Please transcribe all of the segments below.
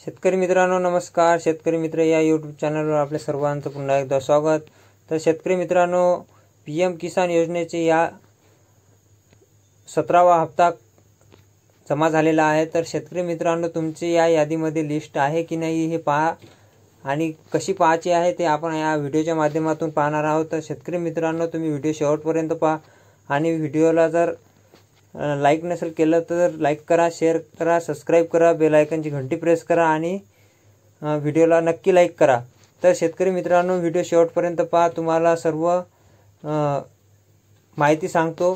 शेतकरी मित्रांनो नमस्कार। शेतकरी मित्र या यूट्यूब चॅनलवर आपल्या सर्वांचं पुन्हा एकदा स्वागत। तर शेतकरी मित्रांनो, पीएम किसान योजनेचे या 17वा हप्ता जमा झालेला आहे। तर शेतकरी मित्रांनो, तुमची या यादीमध्ये लिस्ट आहे की नाही हे पहा आणि कशी पाहायची आहे ते आपण या व्हिडिओच्या माध्यमातून पाहणार आहोत। तर शेतकरी मित्रांनो, तुम्ही व्हिडिओ शेवटपर्यंत पहा आणि व्हिडिओला जर लाईक नसेल केलं तर लाईक करा, शेअर करा, सबस्क्राईब करा, बेल आयकॉनची घंटी प्रेस करा आणि व्हिडिओला नक्की लाईक करा। तर शेतकरी मित्रांनो, व्हिडिओ शेवटपर्यंत पहा, तुम्हाला सर्व माहिती सांगतो।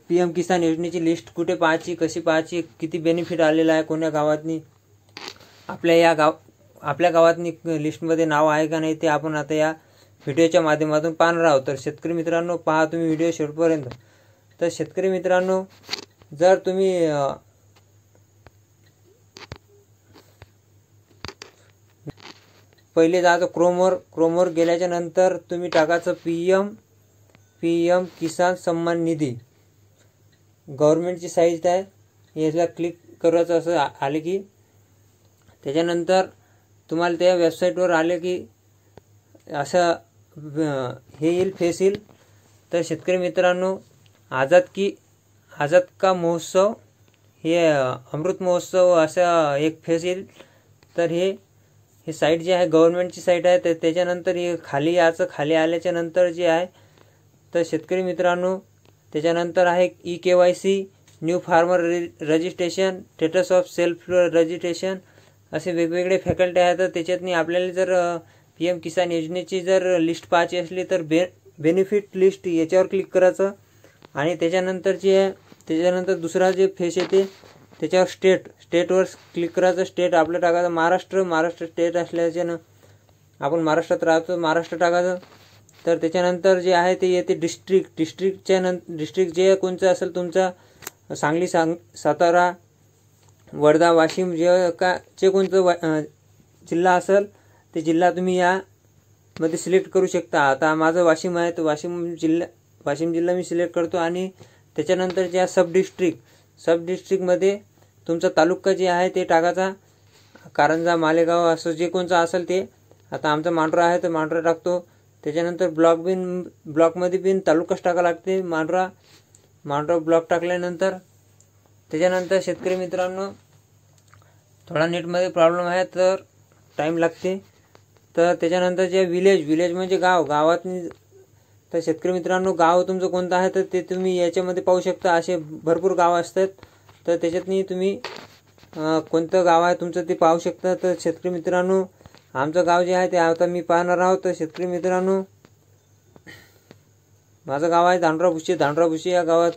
पीएम किसान योजनेची लिस्ट कुठे पाहायची, कशी पाहायची, किती बेनिफिट आलेला आहे, कोण्या गावातनी आपल्या गावातनी लिस्टमध्ये नाव आहे का नाही ते आपण आता या व्हिडिओच्या माध्यमातून पाहणार आहोत। तर शेतकरी मित्रांनो, पहा तुम्ही व्हिडिओ शेवटपर्यंत। तर शेतकरी मित्रांनो, जर तुम्ही पहिले जायचं क्रोमवर गेल्याच्या नंतर तुम्ही टाकायचं पीएम किसान सन्मान निधी, गव्हर्नमेंटची साईट आहे, याला क्लिक करायचं। असं आले की त्याच्यानंतर तुम्हाला त्या वेबसाईटवर आले की असं हे येईल, फेस येईल। तर शेतकरी मित्रांनो, आझाद का महोत्सव, हे अमृत महोत्सव असा एक फेस येईल। तर हे साईट जी आहे गव्हर्नमेंटची साईट आहे। तर त्याच्यानंतर हे खाली याचं, खाली आल्याच्या नंतर जे आहे तर शेतकरी मित्रांनो, त्याच्यानंतर आहे KYC, new farmer registration, status of self registration, असे वेगवेगळे फॅकल्टी आहेत। तर त्याच्यातनी आपल्याला जर पीएम किसान योजनेची जर लिस्ट पाहायची असली तर बेनिफिट लिस्ट याच्यावर क्लिक करायचं आणि त्याच्यानंतर जे आहे त्याच्यानंतर दुसरा जे फेस येते त्याच्यावर स्टेटवर क्लिक करायचं। स्टेट आपलं टाकायचं महाराष्ट्र स्टेट असल्याच्यानं आपण महाराष्ट्रात राहतो, महाराष्ट्र टाकायचं। तर त्याच्यानंतर जे आहे ते येते डिस्ट्रिक्ट जे कोणचं असेल तुमचा, सांगली, सातारा, वर्धा, वाशिम, जे कोणतं जिल्हा असेल ते जिल्हा तुम्ही यामध्ये सिलेक्ट करू शकता। आता माझं वाशिम आहे, तर वाशिम जिल्हा मी सिलेक्ट करतो आणि त्याच्यानंतर ज्या सब डिस्ट्रिक्टमध्ये तुमचा तालुका जे आहे ते टाकायचा, कारंजा, मालेगाव असं जे कोणचं असेल ते। आता आमचा मांडरा आहे तर मांडरा टाकतो। त्याच्यानंतर ब्लॉकमध्ये बिन तालुकाच टाका लागते, मांडरा ब्लॉक टाकल्यानंतर त्याच्यानंतर शेतकरी मित्रांनो, थोडा नेटमध्ये प्रॉब्लेम आहे तर टाईम लागते। तर त्याच्यानंतर जे विलेज म्हणजे गावातनी, तर शेतकरी मित्रांनो, गाव तुमचं कोणतं आहे तर ते तुम्ही याच्यामध्ये पाहू शकता। असे भरपूर गाव असतात, तर त्याच्यातनी तुम्ही कोणतं गाव आहे तुमचं ते पाहू शकता। तर शेतकरी मित्रांनो, आमचं गाव जे आहे ते आता मी पाहणार आहोत। तर शेतकरी मित्रांनो, माझं गाव आहे धांडराभुशी या गावात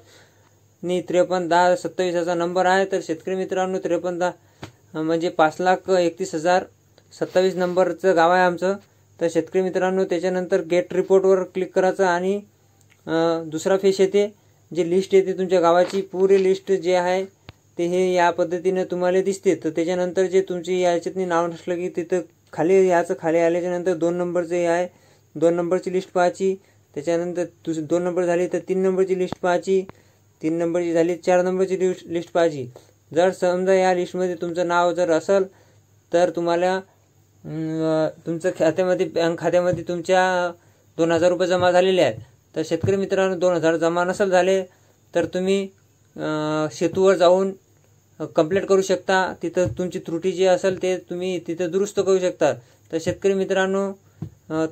531027 असा नंबर आहे। तर शेतकरी मित्रांनो, 5310 म्हणजे 5,31,027 नंबरचं गाव आहे आमचं। तर शेतकरी मित्रांनो, त्याच्यानंतर गेट रिपोर्टवर क्लिक करायचं आणि दुसरा फेस येते, जे लिस्ट येते तुमच्या गावाची पुरी लिस्ट जे आहे ते हे या पद्धतीने तुम्हाला दिसते। तर त्याच्यानंतर जे तुमची याच्यातनी नाव नसलं की तिथं खाली याचं, खाली आल्याच्या नंतर 2 नंबरचं हे आहे, 2 नंबरची लिस्ट पाहायची। त्याच्यानंतर 2 नंबर झाली तर 3 नंबरची लिस्ट पाहायची, 3 नंबरची झाली 4 नंबरची लिस्ट पाहायची। जर समजा या लिस्टमध्ये तुमचं नाव जर असेल तर तुम्हाला तुमच्या खात्यामध्ये, बँक खात्यामध्ये तुमच्या 2000 रुपये जमा झालेले आहेत। तर शेतकरी मित्रांनो, 2000 जमा नसेल झाले तर तुम्ही सेतूवर जाऊन कंप्लीट करू शकता। तिथं तुमची त्रुटी जी असेल ते तुम्ही तिथं दुरुस्त करू शकता। तर शेतकरी मित्रांनो,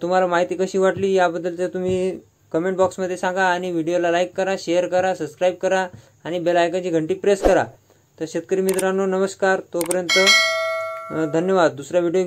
तुम्हाला माहिती कशी वाटली याबद्दलचं तुम्ही कमेंट बॉक्समध्ये सांगा आणि व्हिडिओला लाईक करा, शेअर करा, सबस्क्राईब करा आणि बेल आयकॉनची घंटी प्रेस करा। तर शेतकरी मित्रांनो नमस्कार, तोपर्यंत धन्यवाद। दुसरा व्हिडिओ